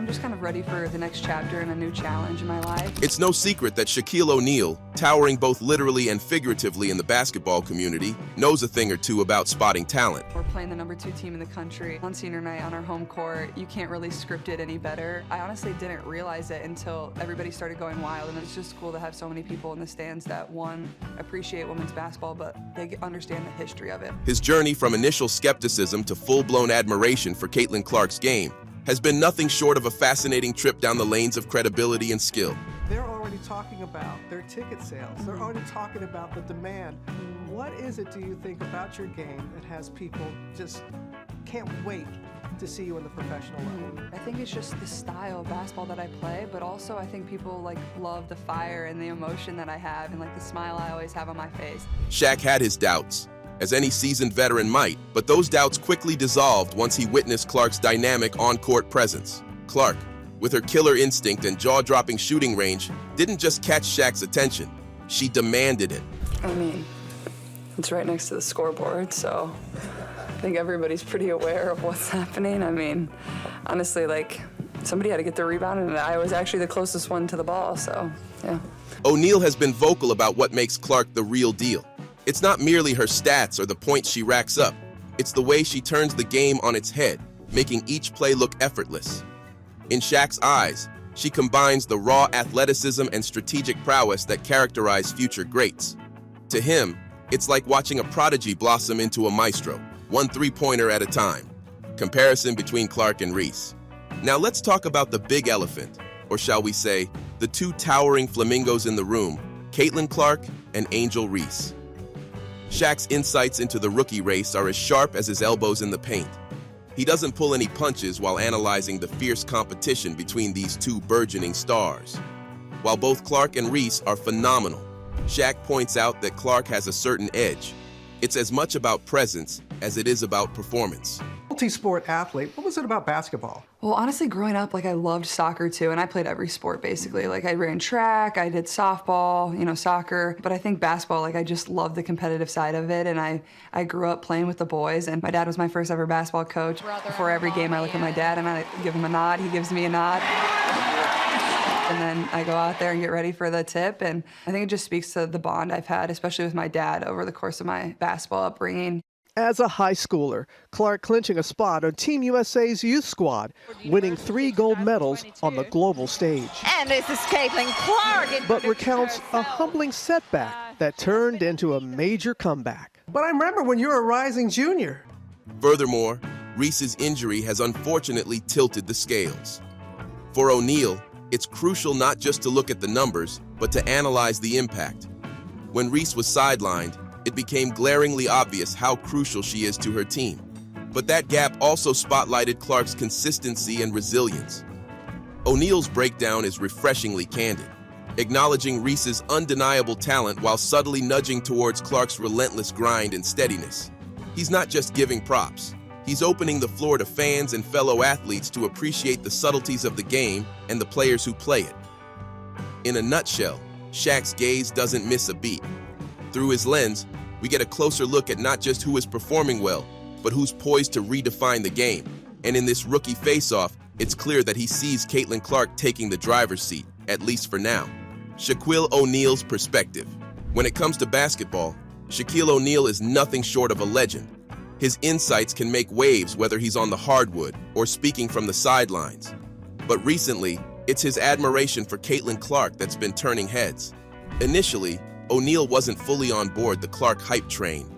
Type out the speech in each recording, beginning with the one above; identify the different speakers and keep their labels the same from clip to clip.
Speaker 1: I'm just kind of ready for the next chapter and a new challenge in my life.
Speaker 2: It's no secret that Shaquille O'Neal, towering both literally and figuratively in the basketball community, knows a thing or two about spotting talent.
Speaker 1: We're playing the #2 team in the country on senior night on our home court. You can't really script it any better. I honestly didn't realize it until everybody started going wild, and it's just cool to have so many people in the stands that, one, appreciate women's basketball, but they understand the history of it.
Speaker 2: His journey from initial skepticism to full-blown admiration for Caitlin Clark's game has been nothing short of a fascinating trip down the lanes of credibility and skill.
Speaker 3: They're already talking about their ticket sales. They're already talking about the demand. What is it, do you think, about your game that has people just can't wait to see you in the professional level?
Speaker 1: I think it's just the style of basketball that I play, but also I think people love the fire and the emotion that I have and the smile I always have on my face.
Speaker 2: Shaq had his doubts, as any seasoned veteran might, but those doubts quickly dissolved once he witnessed Clark's dynamic on-court presence. Clark, with her killer instinct and jaw-dropping shooting range, didn't just catch Shaq's attention, she demanded it.
Speaker 1: I mean, it's right next to the scoreboard, so I think everybody's pretty aware of what's happening. I mean, honestly, somebody had to get the rebound, and I was actually the closest one to the ball, so yeah.
Speaker 2: O'Neal has been vocal about what makes Clark the real deal. It's not merely her stats or the points she racks up. It's the way she turns the game on its head, making each play look effortless. In Shaq's eyes, she combines the raw athleticism and strategic prowess that characterize future greats. To him, it's like watching a prodigy blossom into a maestro, one three-pointer at a time. Comparison between Clark and Reese. Now let's talk about the big elephant, or shall we say, the two towering flamingos in the room, Caitlin Clark and Angel Reese. Shaq's insights into the rookie race are as sharp as his elbows in the paint. He doesn't pull any punches while analyzing the fierce competition between these two burgeoning stars. While both Clark and Reese are phenomenal, Shaq points out that Clark has a certain edge. It's as much about presence as it is about performance.
Speaker 3: Multi-sport athlete, what was it about basketball?
Speaker 1: Well, honestly, growing up, I loved soccer too, and I played every sport basically. I ran track, I did softball, soccer, but I think basketball, I just loved the competitive side of it, and I grew up playing with the boys, and my dad was my first ever basketball coach. Before every game, I look at my dad and I give him a nod, he gives me a nod. And then I go out there and get ready for the tip, and I think it just speaks to the bond I've had, especially with my dad over the course of my basketball upbringing.
Speaker 3: As a high schooler, Clark clinching a spot on Team USA's youth squad, winning 3 gold medals on the global stage.
Speaker 4: And this is Caitlin Clark.
Speaker 3: But recounts a humbling setback that turned into a major comeback. But I remember when you were a rising junior.
Speaker 2: Furthermore, Reese's injury has unfortunately tilted the scales. For O'Neal, it's crucial not just to look at the numbers, but to analyze the impact. When Reese was sidelined, it became glaringly obvious how crucial she is to her team. But that gap also spotlighted Clark's consistency and resilience. O'Neal's breakdown is refreshingly candid, acknowledging Reese's undeniable talent while subtly nudging towards Clark's relentless grind and steadiness. He's not just giving props. He's opening the floor to fans and fellow athletes to appreciate the subtleties of the game and the players who play it. In a nutshell, Shaq's gaze doesn't miss a beat. Through his lens, we get a closer look at not just who is performing well, but who's poised to redefine the game. And in this rookie face-off, it's clear that he sees Caitlin Clark taking the driver's seat, at least for now. Shaquille O'Neal's perspective. When it comes to basketball, Shaquille O'Neal is nothing short of a legend. His insights can make waves whether he's on the hardwood or speaking from the sidelines. But recently, it's his admiration for Caitlin Clark that's been turning heads. Initially, O'Neal wasn't fully on board the Clark hype train.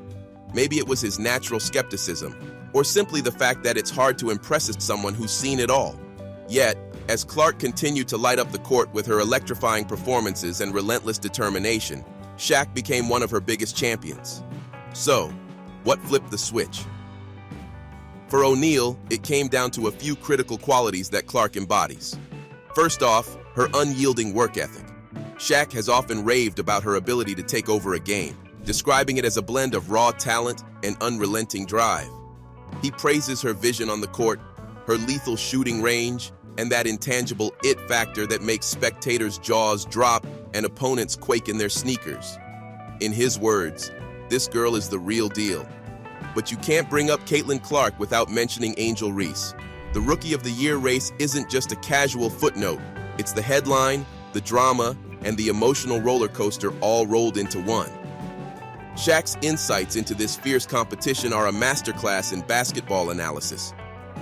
Speaker 2: Maybe it was his natural skepticism, or simply the fact that it's hard to impress someone who's seen it all. Yet, as Clark continued to light up the court with her electrifying performances and relentless determination, Shaq became one of her biggest champions. So, what flipped the switch? For O'Neal, it came down to a few critical qualities that Clark embodies. First off, her unyielding work ethic. Shaq has often raved about her ability to take over a game, describing it as a blend of raw talent and unrelenting drive. He praises her vision on the court, her lethal shooting range, and that intangible it factor that makes spectators' jaws drop and opponents quake in their sneakers. In his words, this girl is the real deal. But you can't bring up Caitlin Clark without mentioning Angel Reese. The Rookie of the Year race isn't just a casual footnote. It's the headline, the drama, and the emotional roller coaster all rolled into one. Shaq's insights into this fierce competition are a masterclass in basketball analysis.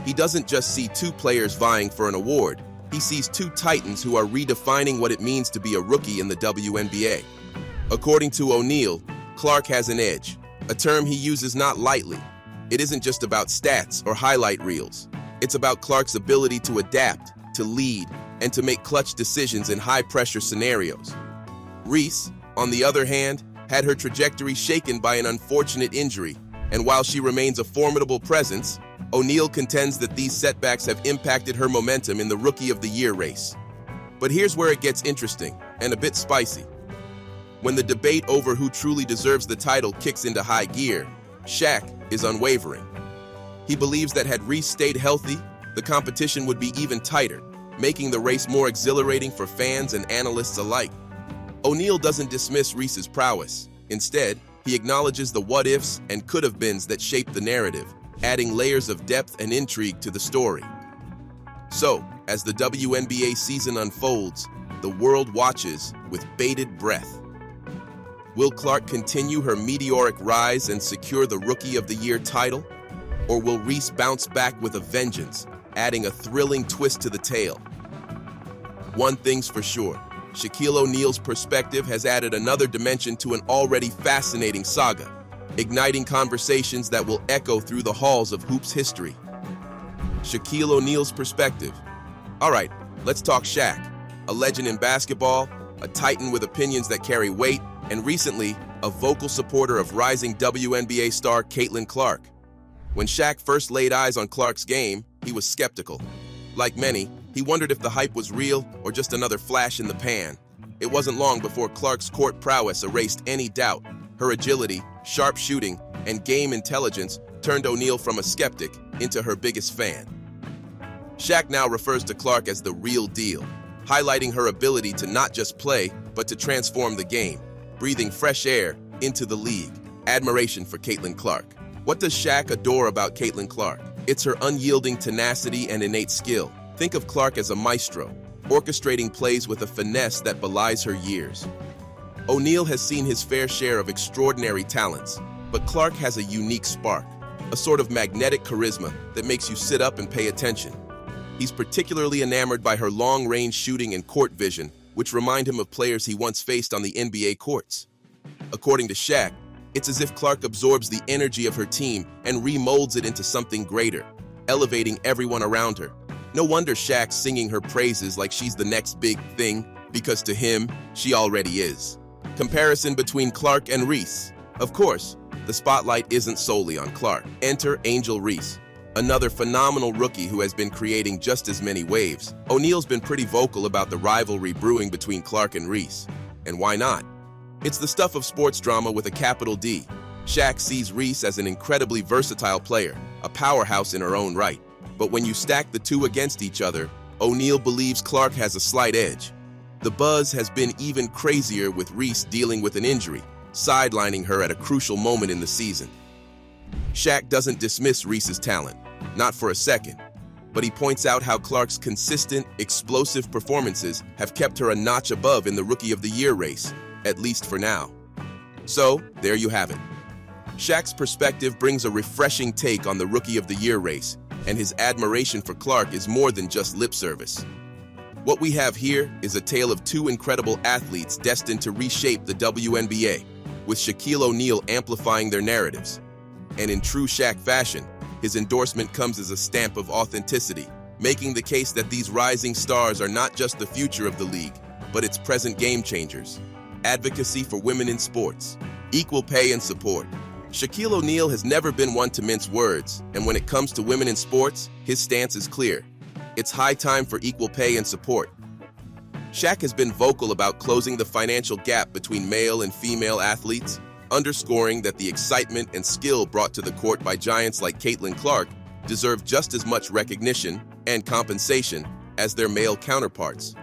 Speaker 2: He doesn't just see two players vying for an award. He sees two titans who are redefining what it means to be a rookie in the WNBA. According to O'Neal, Clark has an edge, a term he uses not lightly. It isn't just about stats or highlight reels. It's about Clark's ability to adapt, to lead, and to make clutch decisions in high-pressure scenarios. Reese, on the other hand, had her trajectory shaken by an unfortunate injury, and while she remains a formidable presence, O'Neal contends that these setbacks have impacted her momentum in the Rookie of the Year race. But here's where it gets interesting, and a bit spicy. When the debate over who truly deserves the title kicks into high gear, Shaq is unwavering. He believes that had Reese stayed healthy, the competition would be even tighter, making the race more exhilarating for fans and analysts alike. O'Neal doesn't dismiss Reese's prowess. Instead, he acknowledges the what-ifs and could-have-beens that shaped the narrative, adding layers of depth and intrigue to the story. So, as the WNBA season unfolds, the world watches with bated breath. Will Clark continue her meteoric rise and secure the Rookie of the Year title? Or will Reese bounce back with a vengeance, adding a thrilling twist to the tale? One thing's for sure, Shaquille O'Neal's perspective has added another dimension to an already fascinating saga, igniting conversations that will echo through the halls of hoops history. Shaquille O'Neal's perspective. All right, let's talk Shaq, a legend in basketball, a titan with opinions that carry weight, and recently, a vocal supporter of rising WNBA star Caitlin Clark. When Shaq first laid eyes on Clark's game, he was skeptical. Like many, he wondered if the hype was real or just another flash in the pan. It wasn't long before Clark's court prowess erased any doubt. Her agility, sharp shooting, and game intelligence turned O'Neal from a skeptic into her biggest fan. Shaq now refers to Clark as the real deal, highlighting her ability to not just play, but to transform the game, breathing fresh air into the league. Admiration for Caitlin Clark. What does Shaq adore about Caitlin Clark? It's her unyielding tenacity and innate skill. Think of Clark as a maestro, orchestrating plays with a finesse that belies her years. O'Neal has seen his fair share of extraordinary talents, but Clark has a unique spark, a sort of magnetic charisma that makes you sit up and pay attention. He's particularly enamored by her long-range shooting and court vision, which remind him of players he once faced on the NBA courts. According to Shaq, it's as if Clark absorbs the energy of her team and remolds it into something greater, elevating everyone around her. No wonder Shaq's singing her praises like she's the next big thing, because to him, she already is. Comparison between Clark and Reese. Of course, the spotlight isn't solely on Clark. Enter Angel Reese, another phenomenal rookie who has been creating just as many waves. O'Neal's been pretty vocal about the rivalry brewing between Clark and Reese. And why not? It's the stuff of sports drama with a capital D. Shaq sees Reese as an incredibly versatile player, a powerhouse in her own right. But when you stack the two against each other, O'Neal believes Clark has a slight edge. The buzz has been even crazier with Reese dealing with an injury, sidelining her at a crucial moment in the season. Shaq doesn't dismiss Reese's talent, not for a second, but he points out how Clark's consistent, explosive performances have kept her a notch above in the Rookie of the Year race, at least for now. So, there you have it. Shaq's perspective brings a refreshing take on the Rookie of the Year race, and his admiration for Clark is more than just lip service. What we have here is a tale of two incredible athletes destined to reshape the WNBA, with Shaquille O'Neal amplifying their narratives. And in true Shaq fashion, his endorsement comes as a stamp of authenticity, making the case that these rising stars are not just the future of the league, but its present game changers. Advocacy for women in sports, equal pay and support. Shaquille O'Neal has never been one to mince words, and when it comes to women in sports, his stance is clear. It's high time for equal pay and support. Shaq has been vocal about closing the financial gap between male and female athletes, underscoring that the excitement and skill brought to the court by giants like Caitlin Clark deserve just as much recognition and compensation as their male counterparts.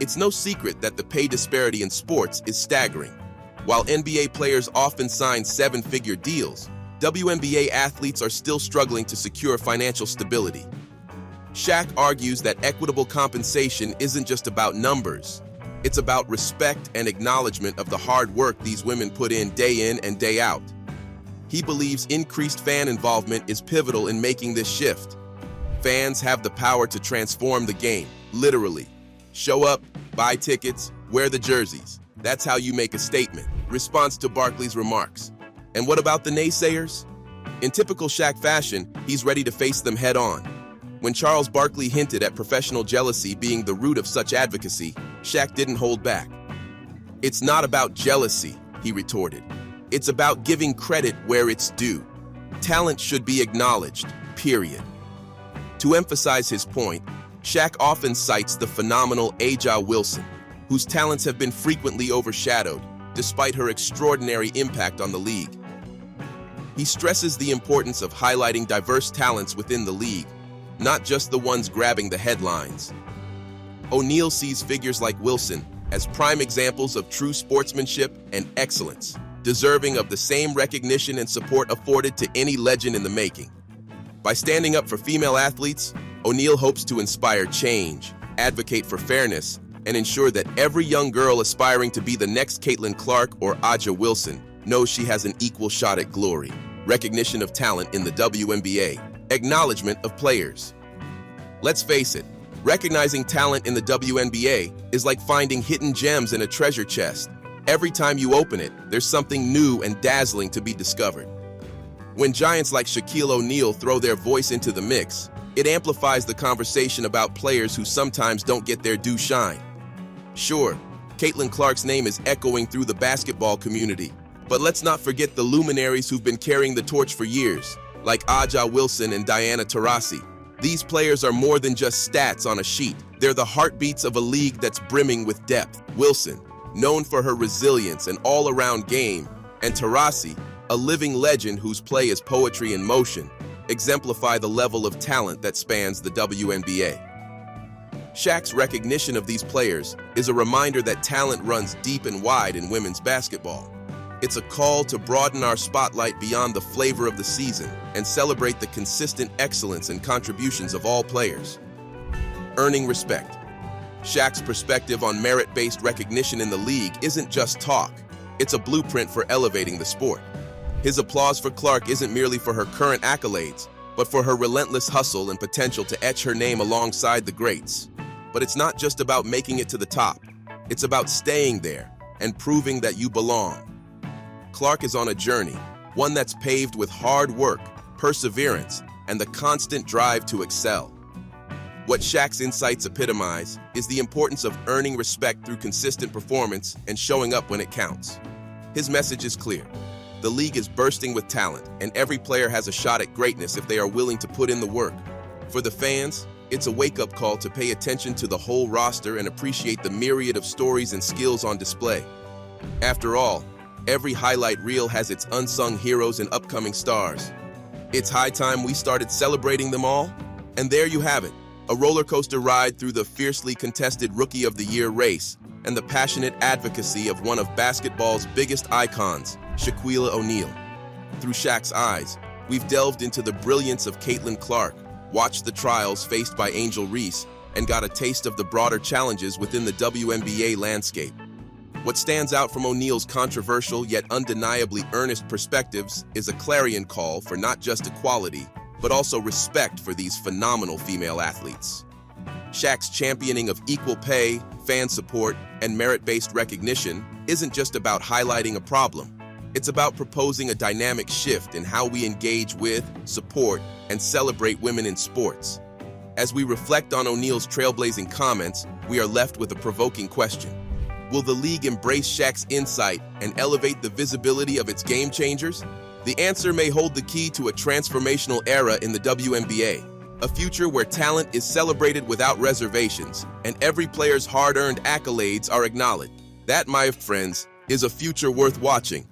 Speaker 2: It's no secret that the pay disparity in sports is staggering. While NBA players often sign seven-figure deals, WNBA athletes are still struggling to secure financial stability. Shaq argues that equitable compensation isn't just about numbers. It's about respect and acknowledgement of the hard work these women put in and day out. He believes increased fan involvement is pivotal in making this shift. Fans have the power to transform the game, literally. Show up, buy tickets, wear the jerseys. That's how you make a statement. Response to Barkley's remarks. And what about the naysayers? In typical Shaq fashion, he's ready to face them head on. When Charles Barkley hinted at professional jealousy being the root of such advocacy, Shaq didn't hold back. "It's not about jealousy," he retorted. "It's about giving credit where it's due. Talent should be acknowledged, period." To emphasize his point, Shaq often cites the phenomenal A'ja Wilson, whose talents have been frequently overshadowed, despite her extraordinary impact on the league. He stresses the importance of highlighting diverse talents within the league, not just the ones grabbing the headlines. O'Neal sees figures like Wilson as prime examples of true sportsmanship and excellence, deserving of the same recognition and support afforded to any legend in the making. By standing up for female athletes, O'Neal hopes to inspire change, advocate for fairness, and ensure that every young girl aspiring to be the next Caitlin Clark or A'ja Wilson knows she has an equal shot at glory, recognition of talent in the WNBA, acknowledgement of players. Let's face it, recognizing talent in the WNBA is like finding hidden gems in a treasure chest. Every time you open it, there's something new and dazzling to be discovered. When giants like Shaquille O'Neal throw their voice into the mix, it amplifies the conversation about players who sometimes don't get their due shine. Sure, Caitlin Clark's name is echoing through the basketball community, but let's not forget the luminaries who've been carrying the torch for years, like A'ja Wilson and Diana Taurasi. These players are more than just stats on a sheet. They're the heartbeats of a league that's brimming with depth. Wilson, known for her resilience and all-around game, and Taurasi, a living legend whose play is poetry in motion, exemplify the level of talent that spans the WNBA. Shaq's recognition of these players is a reminder that talent runs deep and wide in women's basketball. It's a call to broaden our spotlight beyond the flavor of the season and celebrate the consistent excellence and contributions of all players. Earning respect. Shaq's perspective on merit-based recognition in the league isn't just talk. It's a blueprint for elevating the sport. His applause for Clark isn't merely for her current accolades, but for her relentless hustle and potential to etch her name alongside the greats. But it's not just about making it to the top. It's about staying there and proving that you belong. Clark is on a journey, one that's paved with hard work, perseverance, and the constant drive to excel. What Shaq's insights epitomize is the importance of earning respect through consistent performance and showing up when it counts. His message is clear. The league is bursting with talent, and every player has a shot at greatness if they are willing to put in the work. For the fans, it's a wake-up call to pay attention to the whole roster and appreciate the myriad of stories and skills on display. After all, every highlight reel has its unsung heroes and upcoming stars. It's high time we started celebrating them all. And there you have it, a roller coaster ride through the fiercely contested Rookie of the Year race and the passionate advocacy of one of basketball's biggest icons, Shaquille O'Neal. Through Shaq's eyes, we've delved into the brilliance of Caitlin Clark, watched the trials faced by Angel Reese, and got a taste of the broader challenges within the WNBA landscape. What stands out from O'Neal's controversial yet undeniably earnest perspectives is a clarion call for not just equality, but also respect for these phenomenal female athletes. Shaq's championing of equal pay, fan support, and merit-based recognition isn't just about highlighting a problem. It's about proposing a dynamic shift in how we engage with, support, and celebrate women in sports. As we reflect on O'Neal's trailblazing comments, we are left with a provoking question. Will the league embrace Shaq's insight and elevate the visibility of its game changers? The answer may hold the key to a transformational era in the WNBA, a future where talent is celebrated without reservations and every player's hard-earned accolades are acknowledged. That, my friends, is a future worth watching.